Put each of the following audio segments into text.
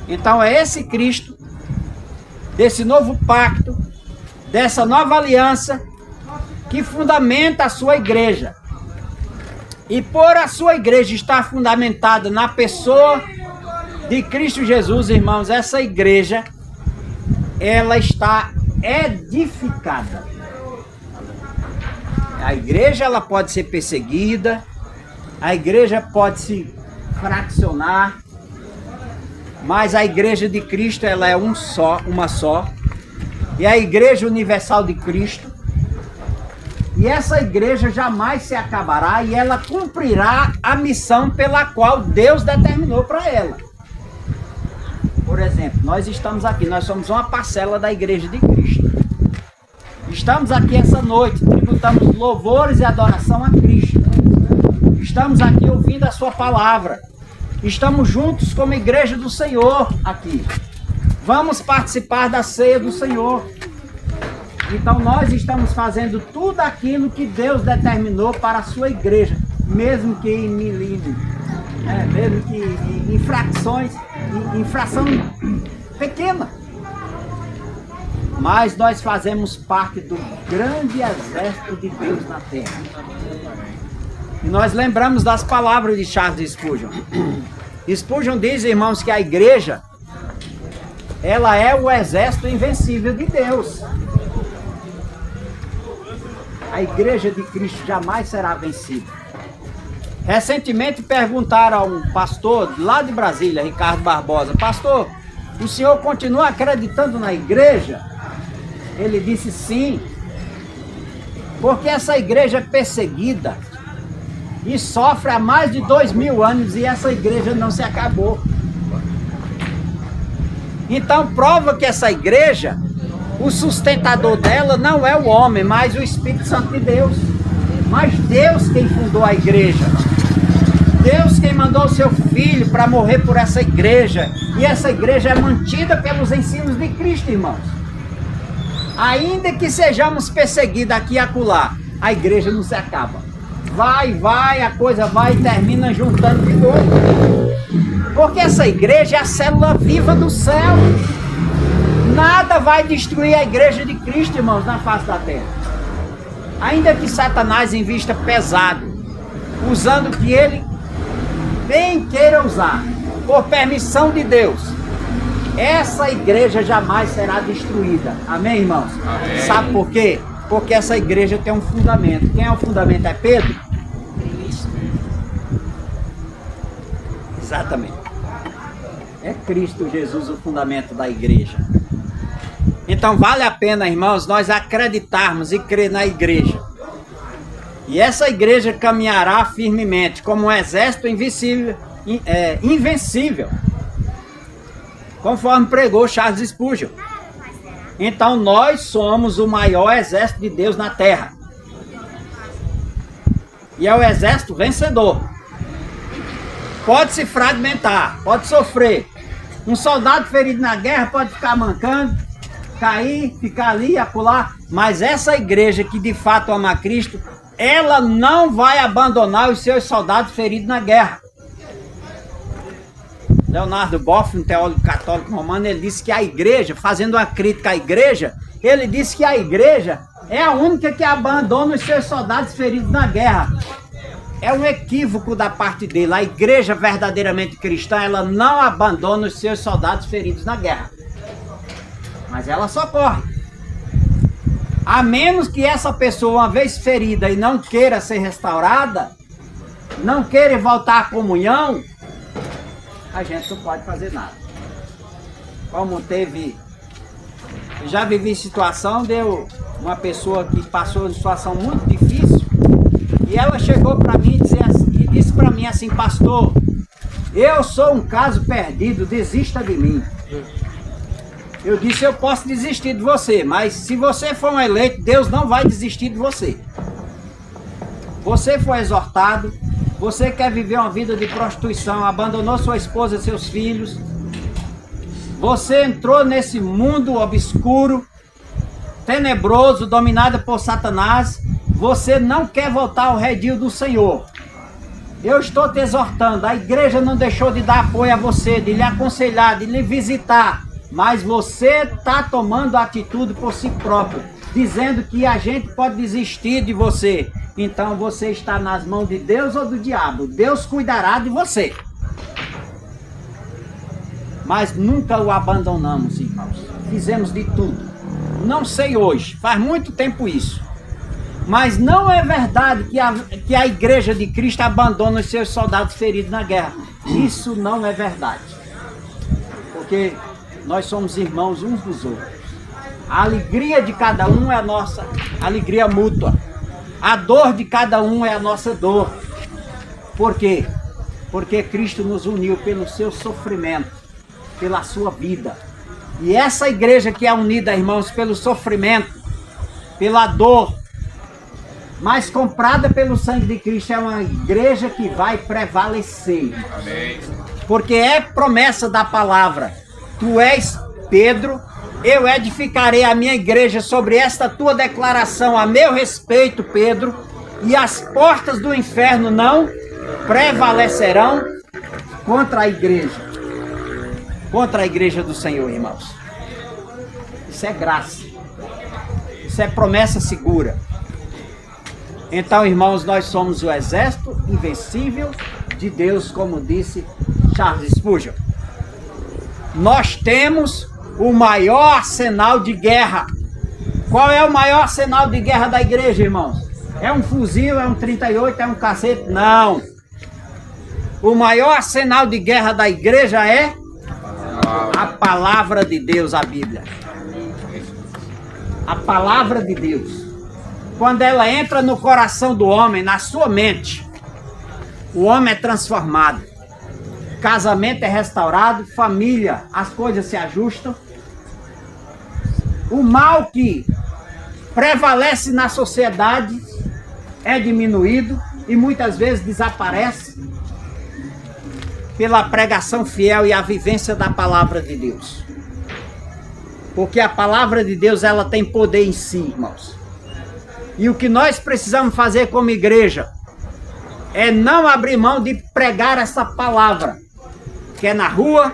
Então é esse Cristo, desse novo pacto, dessa nova aliança, que fundamenta a sua igreja. E por a sua igreja estar fundamentada na pessoa de Cristo Jesus, irmãos, essa igreja, ela está edificada. A igreja, ela pode ser perseguida, a igreja pode se fraccionar, mas a igreja de Cristo, ela é uma só, e a igreja universal de Cristo, e essa igreja jamais se acabará, e ela cumprirá a missão pela qual Deus determinou para ela. Por exemplo, nós estamos aqui, nós somos uma parcela da igreja de Cristo. Estamos aqui essa noite, tributamos louvores e adoração a Cristo. Estamos aqui ouvindo a sua palavra. Estamos juntos como igreja do Senhor aqui. Vamos participar da ceia do Senhor. Então nós estamos fazendo tudo aquilo que Deus determinou para a sua igreja, mesmo que em milímetros, mesmo que em infração pequena. Mas nós fazemos parte do grande exército de Deus na terra. E nós lembramos das palavras de Charles Spurgeon. Spurgeon diz, irmãos, que a igreja, ela é o exército invencível de Deus. A igreja de Cristo jamais será vencida. Recentemente perguntaram a um pastor lá de Brasília, Ricardo Barbosa: pastor, o senhor continua acreditando na igreja? Ele disse sim, porque essa igreja é perseguida e sofre há mais de 2000 anos e essa igreja não se acabou. Então prova que essa igreja, o sustentador dela não é o homem, mas o Espírito Santo de Deus. Mas Deus quem fundou a igreja. Deus quem mandou o seu Filho para morrer por essa igreja. E essa igreja é mantida pelos ensinos de Cristo, irmãos. Ainda que sejamos perseguidos aqui e acolá, a igreja não se acaba. Vai, a coisa vai e termina juntando de novo. Porque essa igreja é a célula viva do céu. Nada vai destruir a igreja de Cristo, irmãos, na face da terra. Ainda que Satanás invista pesado, usando o que ele bem queira usar, por permissão de Deus, essa igreja jamais será destruída. Amém, irmãos? Amém. Sabe por quê? Porque essa igreja tem um fundamento. Quem é o fundamento? É Pedro? Cristo. Exatamente. É Cristo Jesus o fundamento da igreja. Então vale a pena, irmãos, nós acreditarmos e crer na igreja. E essa igreja caminhará firmemente como um exército invencível, conforme pregou Charles Spurgeon. Então nós somos o maior exército de Deus na terra. E é o exército vencedor. Pode se fragmentar, pode sofrer. Um soldado ferido na guerra pode ficar mancando, cair, ficar ali, acolá. Mas essa igreja que de fato ama a Cristo, ela não vai abandonar os seus soldados feridos na guerra. Leonardo Boff, um teólogo católico romano, ele disse que a igreja, fazendo uma crítica à igreja, ele disse que a igreja é a única que abandona os seus soldados feridos na guerra. É um equívoco da parte dele. A igreja verdadeiramente cristã, ela não abandona os seus soldados feridos na guerra. Mas ela socorre. A menos que essa pessoa, uma vez ferida e não queira ser restaurada, não queira voltar à comunhão, a gente não pode fazer nada. Como teve... Eu já vivi situação, deu uma pessoa que passou uma situação muito difícil, e ela chegou para mim e disse para mim assim: pastor, eu sou um caso perdido, desista de mim. Eu disse: eu posso desistir de você, mas se você for um eleito, Deus não vai desistir de você. Você foi exortado, você quer viver uma vida de prostituição, abandonou sua esposa e seus filhos, você entrou nesse mundo obscuro, tenebroso, dominado por Satanás, você não quer voltar ao redil do Senhor. Eu estou te exortando, a igreja não deixou de dar apoio a você, de lhe aconselhar, de lhe visitar, mas você está tomando atitude por si próprio, dizendo que a gente pode desistir de você. Então você está nas mãos de Deus ou do diabo? Deus cuidará de você. Mas nunca o abandonamos, irmãos. Fizemos de tudo. Não sei hoje, faz muito tempo isso. Mas não é verdade que a igreja de Cristo abandona os seus soldados feridos na guerra. Isso não é verdade. Porque nós somos irmãos uns dos outros. A alegria de cada um é a nossa alegria mútua. A dor de cada um é a nossa dor. Por quê? Porque Cristo nos uniu pelo seu sofrimento, pela sua vida. E essa igreja que é unida, irmãos, pelo sofrimento, pela dor, mas comprada pelo sangue de Cristo, é uma igreja que vai prevalecer. Amém. Porque é promessa da palavra. Tu és Pedro, eu edificarei a minha igreja sobre esta tua declaração a meu respeito, Pedro, e as portas do inferno não prevalecerão contra a igreja. Contra a igreja do Senhor, irmãos. Isso é graça. Isso é promessa segura. Então, irmãos, nós somos o exército invencível de Deus, como disse Charles Spurgeon. Nós temos o maior arsenal de guerra. Qual é o maior arsenal de guerra da igreja, irmãos? É um fuzil, é um 38, é um cacete? Não. O maior arsenal de guerra da igreja é a palavra de Deus, a Bíblia. A palavra de Deus. Quando ela entra no coração do homem, na sua mente, o homem é transformado. Casamento é restaurado, família, as coisas se ajustam. O mal que prevalece na sociedade é diminuído e muitas vezes desaparece pela pregação fiel e a vivência da palavra de Deus. Porque a palavra de Deus, ela tem poder em si, irmãos. E o que nós precisamos fazer como igreja é não abrir mão de pregar essa palavra, quer na rua,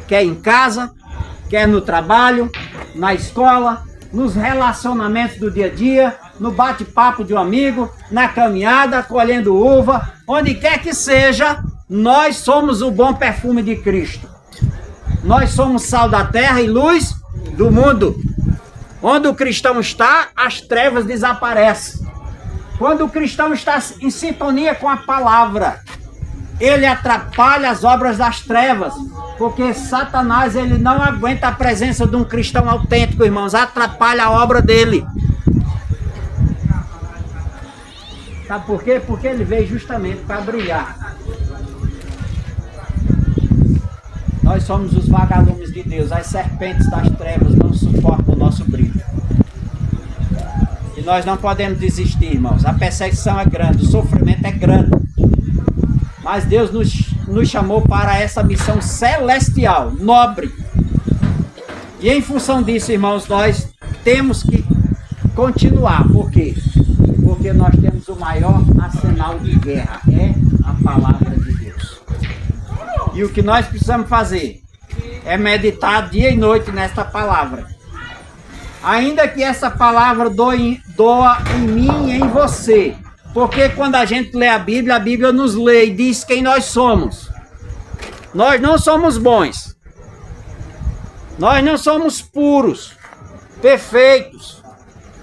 quer em casa, quer no trabalho, na escola, nos relacionamentos do dia a dia, no bate-papo de um amigo, na caminhada, colhendo uva, onde quer que seja. Nós somos o bom perfume de Cristo. Nós somos sal da terra e luz do mundo. Onde o cristão está, as trevas desaparecem. Quando o cristão está em sintonia com a palavra, ele atrapalha as obras das trevas. Porque Satanás, ele não aguenta a presença de um cristão autêntico, irmãos. Atrapalha a obra dele. Sabe por quê? Porque ele veio justamente para brilhar. Nós somos os vagalumes de Deus. As serpentes das trevas não suportam o nosso brilho. E nós não podemos desistir, irmãos. A perseguição é grande, o sofrimento é grande. Mas Deus nos chamou para essa missão celestial, nobre. E em função disso, irmãos, nós temos que continuar. Por quê? Porque nós temos o maior arsenal de guerra. É a palavra de Deus. E o que nós precisamos fazer é meditar dia e noite nesta palavra. Ainda que essa palavra doa em mim e em você. Porque quando a gente lê a Bíblia nos lê e diz quem nós somos. Nós não somos bons. Nós não somos puros, perfeitos.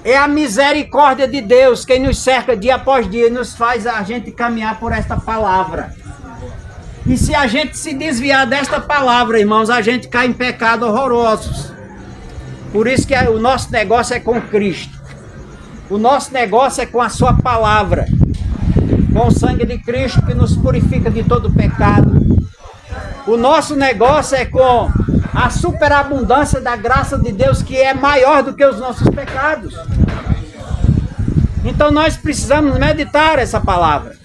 É a misericórdia de Deus quem nos cerca dia após dia e nos faz a gente caminhar por esta palavra. E se a gente se desviar desta palavra, irmãos, a gente cai em pecados horrorosos. Por isso que o nosso negócio é com Cristo. O nosso negócio é com a sua palavra. Com o sangue de Cristo que nos purifica de todo pecado. O nosso negócio é com a superabundância da graça de Deus, que é maior do que os nossos pecados. Então nós precisamos meditar essa palavra.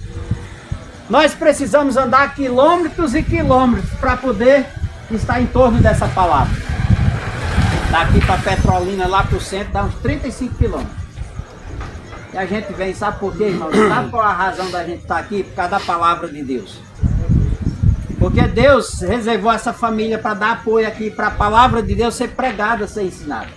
Nós precisamos andar quilômetros e quilômetros para poder estar em torno dessa palavra. Daqui para Petrolina, lá para o centro, dá uns 35 quilômetros. E a gente vem, sabe por quê, irmão? Sabe qual a razão da gente estar aqui? Por causa da palavra de Deus. Porque Deus reservou essa família para dar apoio aqui, para a palavra de Deus ser pregada, ser ensinada.